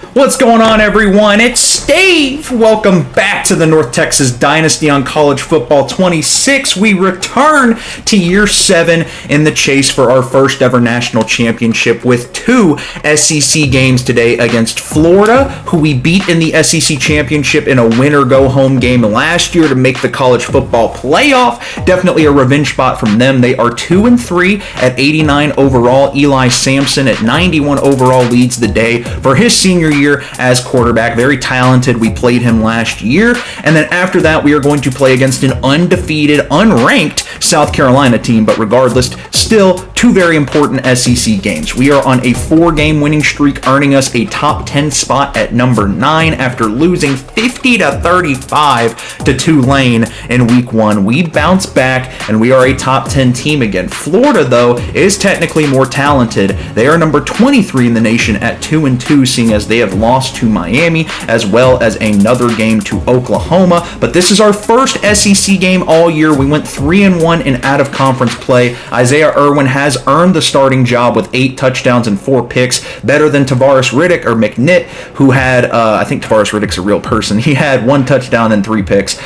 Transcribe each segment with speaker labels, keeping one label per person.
Speaker 1: What's going on, everyone? It's Steve. Welcome back to the North Texas Dynasty on College Football 26. We return to year 7 in the chase for our first ever national championship with 2 SEC games today against Florida, who we beat in the SEC championship in a win-or-go-home game last year to make the college football playoff. Definitely a revenge spot from them. They are 2-3 at 89 overall. Eli Sampson at 91 overall leads the day for his senior year as quarterback. Very talented. We played him last year. And then after that, we are going to play against an undefeated, unranked South Carolina team. But regardless, still 2 very important SEC games. We are on a 4-game winning streak, earning us a top 10 spot at number 9 after losing 50-35 to Tulane in week 1. We bounce back and we are a top 10 team again. Florida, though, is technically more talented. They are number 23 in the nation at 2-2, seeing as they have lost to Miami as well as another game to Oklahoma. But this is our first SEC game all year. We went 3-1 in out-of-conference play. Isaiah Irwin has earned the starting job with 8 touchdowns and 4 picks, better than Tavares Riddick or McNitt, who had, I think Tavares Riddick's a real person. He had 1 touchdown and 3 picks.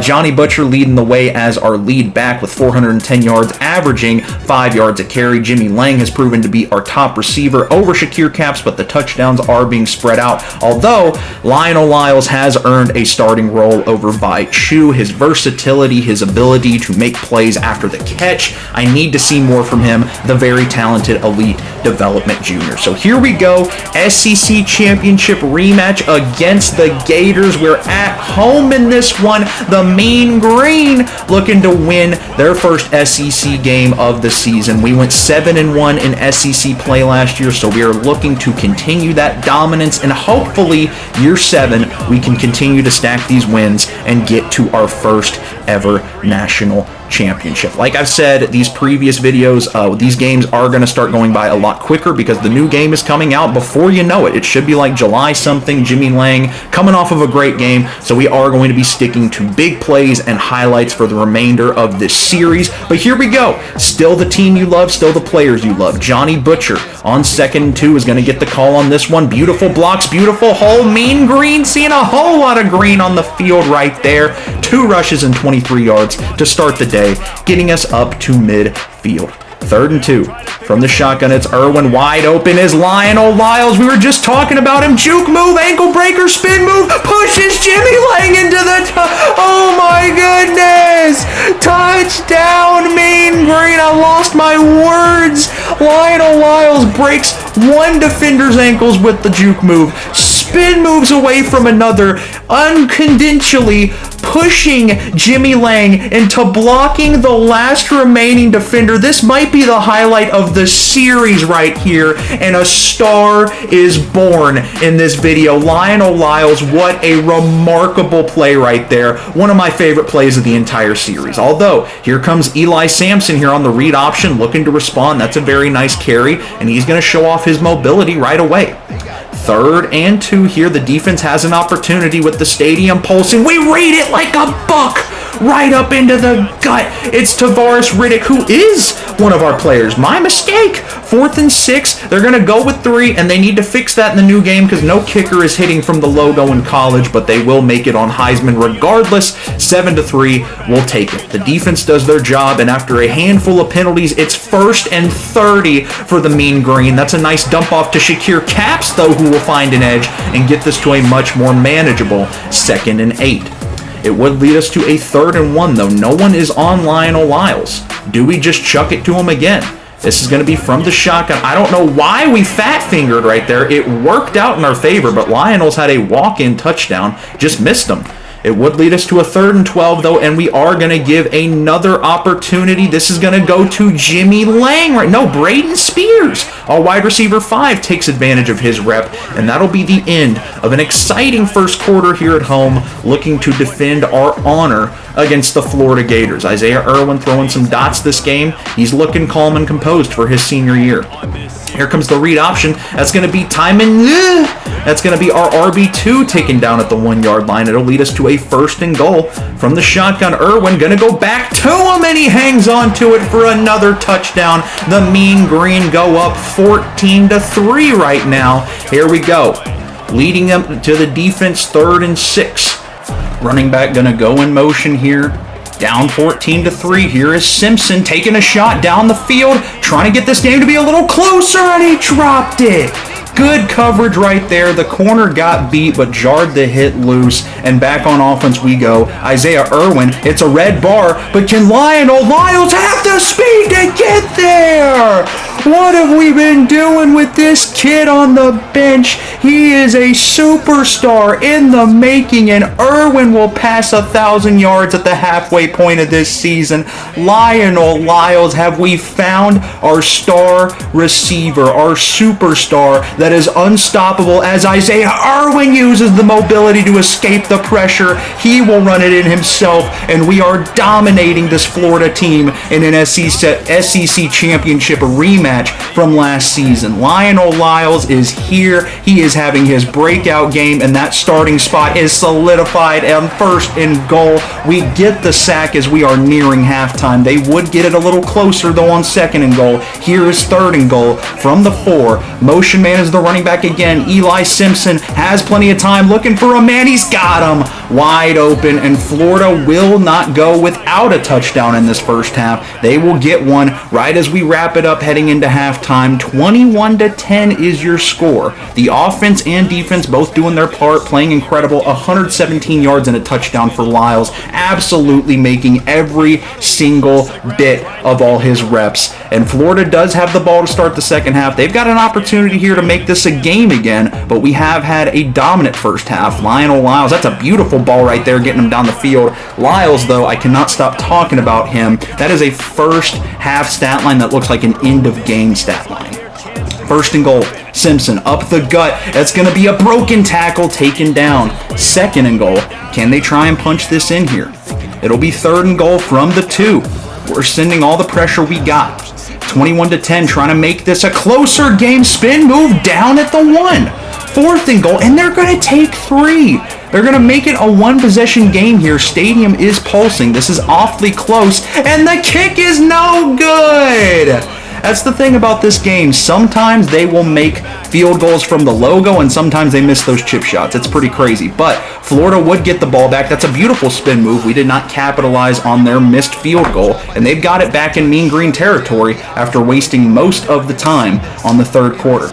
Speaker 1: Johnny Butcher leading the way as our lead back with 410 yards, averaging 5 yards a carry. Jimmy Lang has proven to be our top receiver over Shakir Capps, but the touchdowns are being spread out. Although Lionel Lyles has earned a starting role over Vi Chu. His versatility, his ability to make plays after the catch, I need to see more from him, the very talented elite development junior. So here we go, SEC championship rematch against the Gators. We're at home in this one. The Mean Green looking to win their first SEC game of the season. We went 7-1 in SEC play last year, so we are looking to continue that dominance, and hopefully year 7 we can continue to stack these wins and get to our first ever national championship. Like I've said, these previous videos, these games are going to start going by a lot quicker because the new game is coming out before you know it. It should be like July something. Jimmy Lang coming off of a great game, so we are going to be sticking to big plays and highlights for the remainder of this series. But here we go. Still the team you love, still the players you love. Johnny Butcher on 2nd and 2 is going to get the call on this one. Beautiful blocks, beautiful hole. Mean Green seeing a whole lot of green on the field right there. 2 rushes and 23 yards to start the day, getting us up to midfield. 3rd and 2 from the shotgun. It's Irwin wide open is Lionel Lyles. We were just talking about him. Juke move, ankle breaker, spin move, pushes Jimmy Lang into the oh my goodness! Touchdown, Mean Green. I lost my words. Lionel Lyles breaks one defender's ankles with the juke move. Spin moves away from another, unconditionally pushing Jimmy Lang into blocking the last remaining defender. This might be the highlight of the series right here, and a star is born in this video. Lionel Lyles, what a remarkable play right there. One of my favorite plays of the entire series. Although, here comes Eli Sampson here on the read option, looking to respond. That's a very nice carry, and he's going to show off his mobility right away. 3rd and 2 here. The defense has an opportunity with the stadium pulsing. We read it like a buck right up into the gut. It's Tavares Riddick, who is one of our players. My mistake. 4th and 6. They're going to go with 3, and they need to fix that in the new game because no kicker is hitting from the logo in college, but they will make it on Heisman regardless. 7-3. We'll take it. The defense does their job, and after a handful of penalties, it's 1st and 30 for the Mean Green. That's a nice dump off to Shakir Capps, though, who will find an edge and get this to a much more manageable 2nd and 8. It would lead us to a 3rd and 1, though. No one is on Lionel Lyles. Do we just chuck it to him again? This is going to be from the shotgun. I don't know why we fat-fingered right there. It worked out in our favor, but Lionel's had a walk-in touchdown. Just missed him. It would lead us to a 3rd and 12, though, and we are going to give another opportunity. This is going to go to Jimmy Lang. Braden Spears, our wide receiver 5, takes advantage of his rep, and that'll be the end of an exciting first quarter here at home, looking to defend our honor against the Florida Gators. Isaiah Irwin throwing some dots this game. He's looking calm and composed for his senior year. Here comes the read option. That's going to be Timon. That's going to be our RB2 taken down at the 1-yard line. It'll lead us to a 1st and goal from the shotgun. Irwin going to go back to him, and he hangs on to it for another touchdown. The Mean Green go up 14-3 right now. Here we go. leading them to the defense 3rd and 6. Running back gonna go in motion here. Down 14-3. Here is Simpson taking a shot down the field, trying to get this game to be a little closer, and he dropped it. Good coverage right there. The corner got beat, but jarred the hit loose. And back on offense we go. Isaiah Irwin, it's a red bar, but can Lionel Lyles have the speed to get there? What have we been doing with this kid on the bench? He is a superstar in the making, and Irwin will pass 1,000 yards at the halfway point of this season. Lionel Lyles, have we found our star receiver, our superstar that is unstoppable as Isaiah Irwin uses the mobility to escape the pressure. He will run it in himself, and we are dominating this Florida team in an SEC championship rematch from last season. Lionel Lyles is here. He is having his breakout game, and that starting spot is solidified on 1st and goal. We get the sack as we are nearing halftime. They would get it a little closer, though, on 2nd and goal. Here is 3rd and goal from the 4. Motion man is the running back again. Eli Simpson has plenty of time, looking for a man. He's got him wide open, and Florida will not go without a touchdown in this first half. They will get one right as we wrap it up heading into halftime. 21-10 is your score. The offense and defense both doing their part, playing incredible. 117 yards and a touchdown for Lyles, absolutely making every single bit of all his reps. And Florida does have the ball to start the second half. They've got an opportunity here to make this a game again, but we have had a dominant first half. Lionel Lyles, that's a beautiful ball right there, getting him down the field. Lyles, though, I cannot stop talking about him. That is a first half stat line that looks like an end of game stat line. 1st and goal. Simpson up the gut. That's going to be a broken tackle, taken down. 2nd and goal. Can they try and punch this in here? It'll be 3rd and goal from the 2. We're sending all the pressure we got. 21-10, trying to make this a closer game. Spin move down at the 1. 4th and goal, and they're going to take 3. They're going to make it a 1-possession game here. Stadium is pulsing. This is awfully close, and the kick is no good. That's the thing about this game. Sometimes they will make field goals from the logo, and sometimes they miss those chip shots. It's pretty crazy. But Florida would get the ball back. That's a beautiful spin move. We did not capitalize on their missed field goal, and they've got it back in mean green territory after wasting most of the time on the 3rd quarter.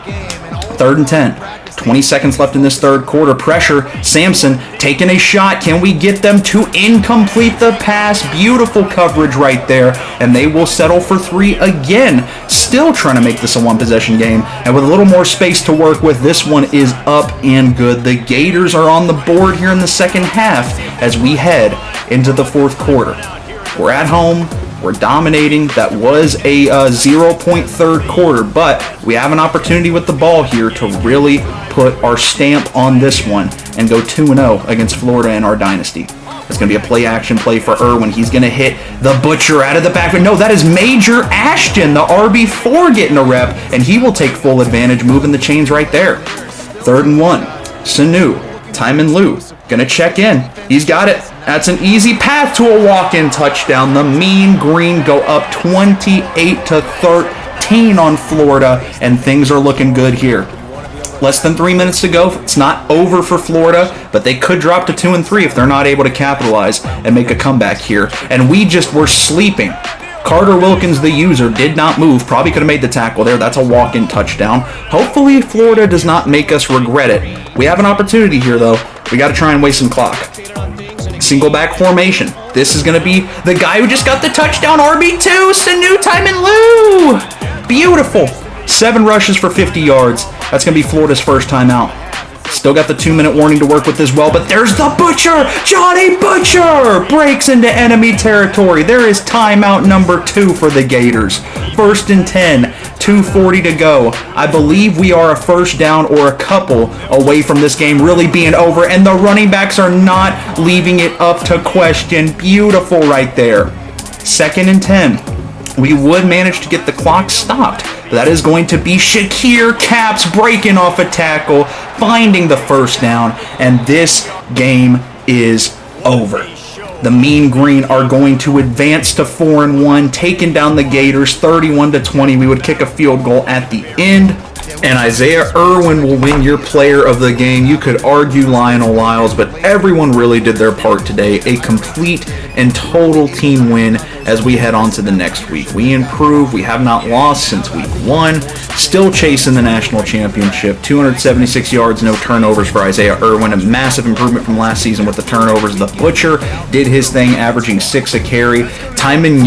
Speaker 1: 3rd and 10. 20 seconds left in this 3rd quarter. Pressure. Sampson taking a shot. Can we get them to incomplete the pass? Beautiful coverage right there. And they will settle for 3 again. Still trying to make this a 1-possession game. And with a little more space to work with, this one is up and good. The Gators are on the board here in the second half as we head into the 4th quarter. We're at home. We're dominating. That was a 0-point 3rd quarter, but we have an opportunity with the ball here to really put our stamp on this one and go 2-0 against Florida in our Dynasty. It's going to be a play-action play for Irwin. He's going to hit the butcher out of the back. But no, that is Major Ashton, the RB4, getting a rep, and he will take full advantage, moving the chains right there. 3rd and 1. Sanu, Tyman Lue, going to check in. He's got it. That's an easy path to a walk-in touchdown. The Mean Green go up 28-13 on Florida, and things are looking good here. Less than 3 minutes to go. It's not over for Florida, but they could drop to 2-3 if they're not able to capitalize and make a comeback here. And we just were sleeping. Carter Wilkins, the user, did not move. Probably could have made the tackle there. That's a walk-in touchdown. Hopefully Florida does not make us regret it. We have an opportunity here, though. We got to try and waste some clock. Single back formation. This is going to be the guy who just got the touchdown, RB2, Sanu Tyman Lue. Beautiful. 7 rushes for 50 yards. That's going to be Florida's first time out. Still got the 2-minute warning to work with as well, but there's the Butcher! Johnny Butcher breaks into enemy territory. There is timeout number 2 for the Gators. 1st and 10, 2:40 to go. I believe we are a first down or a couple away from this game really being over, and the running backs are not leaving it up to question. Beautiful right there. 2nd and 10. We would manage to get the clock stopped. That is going to be Shakir Capps breaking off a tackle, finding the first down, and this game is over. The Mean Green are going to advance to 4-1, taking down the Gators 31-20. We would kick a field goal at the end, And Isaiah Irwin will win your player of the game. You could argue Lionel Lyles, but everyone really did their part today. A complete and total team win as we head on to the next week. We improve. We have not lost since week 1. Still chasing the national championship. 276 yards, no turnovers for Isaiah Irwin. A massive improvement from last season with the turnovers. The Butcher did his thing, averaging 6 a carry. Timon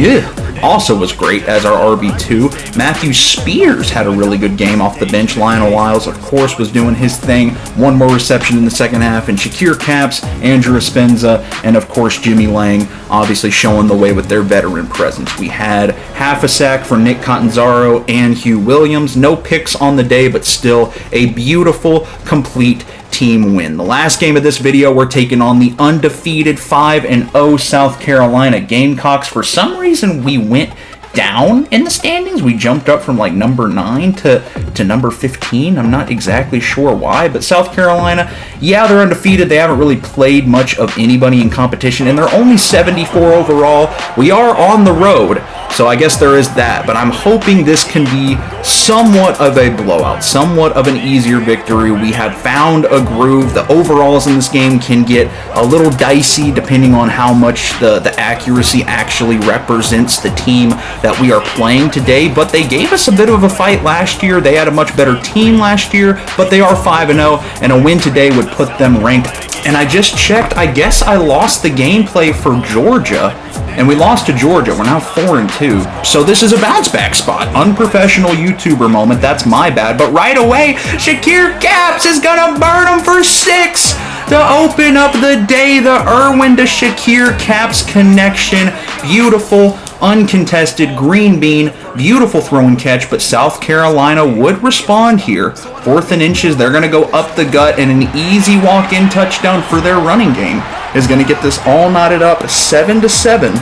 Speaker 1: also was great as our RB2. Matthew Spears had a really good game off the bench. Lionel Lyles, of course, was doing his thing. 1 more reception in the second half. And Shakir Capps, Andrew Espenza, and of course Jimmy Lang obviously showing the way with their veteran presence. We had half a sack for Nick Catanzaro and Hugh Williams. No picks on the day, but still a beautiful, complete team win. The last game of this video, we're taking on the undefeated 5-0 South Carolina Gamecocks. For some reason, we went down in the standings. We jumped up from like number 9 to number 15. I'm not exactly sure why, but South Carolina, yeah, they're undefeated. They haven't really played much of anybody in competition, and they're only 74 overall. We are on the road, so I guess there is that, but I'm hoping this can be somewhat of a blowout, somewhat of an easier victory. We have found a groove. The overalls in this game can get a little dicey depending on how much the accuracy actually represents the team that we are playing today, but they gave us a bit of a fight last year. They had a much better team last year, but they are 5-0, and a win today would put them ranked. And I just checked, I guess I lost the gameplay for Georgia, and we lost to Georgia. We're now 4-2. So this is a bounce back spot. Unprofessional YouTuber moment. That's my bad. But right away, Shakir Capps is going to burn him for 6 to open up the day. The Irwin to Shakir Capps connection. Beautiful, uncontested green bean. Beautiful throw and catch, but South Carolina would respond here. 4th and inches. They're going to go up the gut, and an easy walk-in touchdown for their running game is going to get this all knotted up 7-7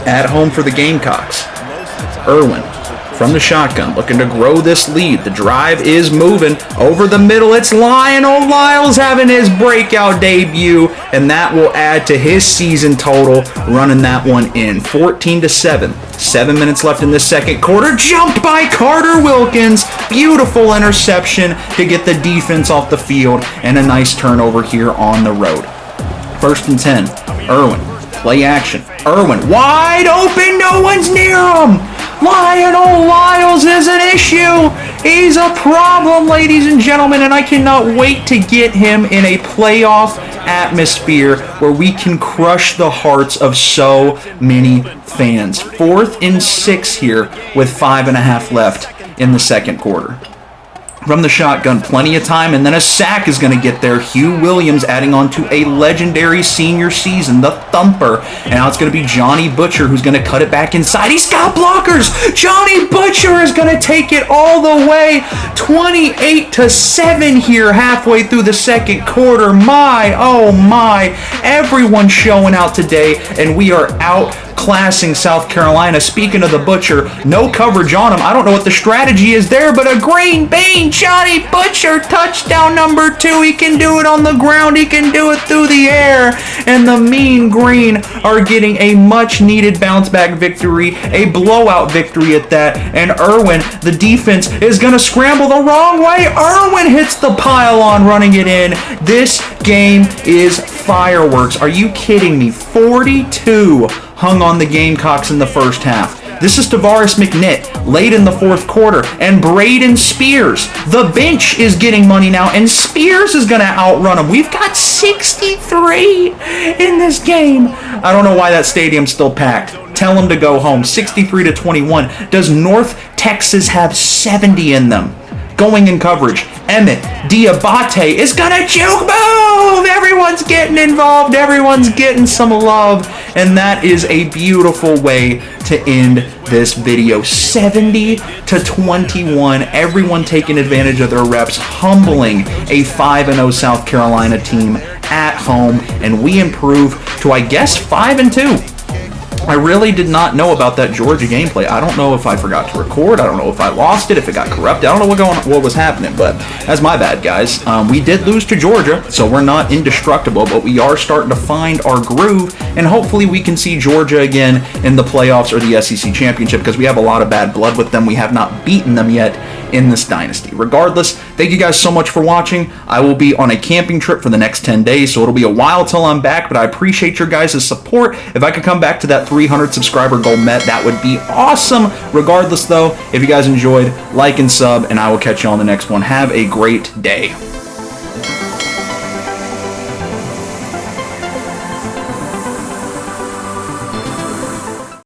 Speaker 1: at home for the Gamecocks. Irwin from the shotgun looking to grow this lead. The drive is moving over the middle. It's Lionel Lyles having his breakout debut, and that will add to his season total, running that one in 14-7. 7 minutes left in the second quarter. Jumped by Carter Wilkins. Beautiful interception to get the defense off the field, and a nice turnover here on the road. 1st and 10. Irwin, play action. Irwin, wide open. No one's near him. Lionel Lyles is an issue. He's a problem, ladies and gentlemen, and I cannot wait to get him in a playoff atmosphere where we can crush the hearts of so many fans. 4th and 6 here with 5.5 left in the second quarter. From the shotgun, plenty of time, and then a sack is going to get there. Hugh Williams adding on to a legendary senior season, the thumper. And now it's going to be Johnny Butcher who's going to cut it back inside. He's got blockers. Johnny Butcher is going to take it all the way. 28-7 here halfway through the second quarter. My, oh my. Everyone showing out today, and we are outclassing South Carolina. Speaking of the Butcher, no coverage on him. I don't know what the strategy is there, but a green bean. Johnny Butcher, touchdown number 2. He can do it on the ground. He can do it through the air. And the Mean Green are getting a much-needed bounce-back victory, a blowout victory at that. And Irwin, the defense, is going to scramble the wrong way. Irwin hits the pylon, running it in. This game is fireworks. Are you kidding me? 42 hung on the Gamecocks in the first half. This is Tavares McNitt late in the fourth quarter, and Braden Spears. The bench is getting money now, and Spears is going to outrun him. We've got 63 in this game. I don't know why that stadium's still packed. Tell them to go home. 63-21. Does North Texas have 70 in them? Going in coverage, Emmett Diabate is gonna juke move. Everyone's getting involved. Everyone's getting some love, and that is a beautiful way to end this video. 70-21. Everyone taking advantage of their reps, humbling a 5-0 South Carolina team at home, and we improve to, I guess, 5-2. I really did not know about that Georgia gameplay. I don't know if I forgot to record. I don't know if I lost it, if it got corrupted. I don't know what was happening, but that's my bad, guys. We did lose to Georgia, so we're not indestructible, but we are starting to find our groove, and hopefully we can see Georgia again in the playoffs or the SEC championship, because we have a lot of bad blood with them. We have not beaten them yet in this dynasty. Regardless, thank you guys so much for watching. I will be on a camping trip for the next 10 days, so it'll be a while till I'm back, but I appreciate your guys' support. If I could come back to that 300 subscriber goal met, that would be awesome. Regardless, though, if you guys enjoyed, like and sub, and I will catch you on the next one. Have a great day.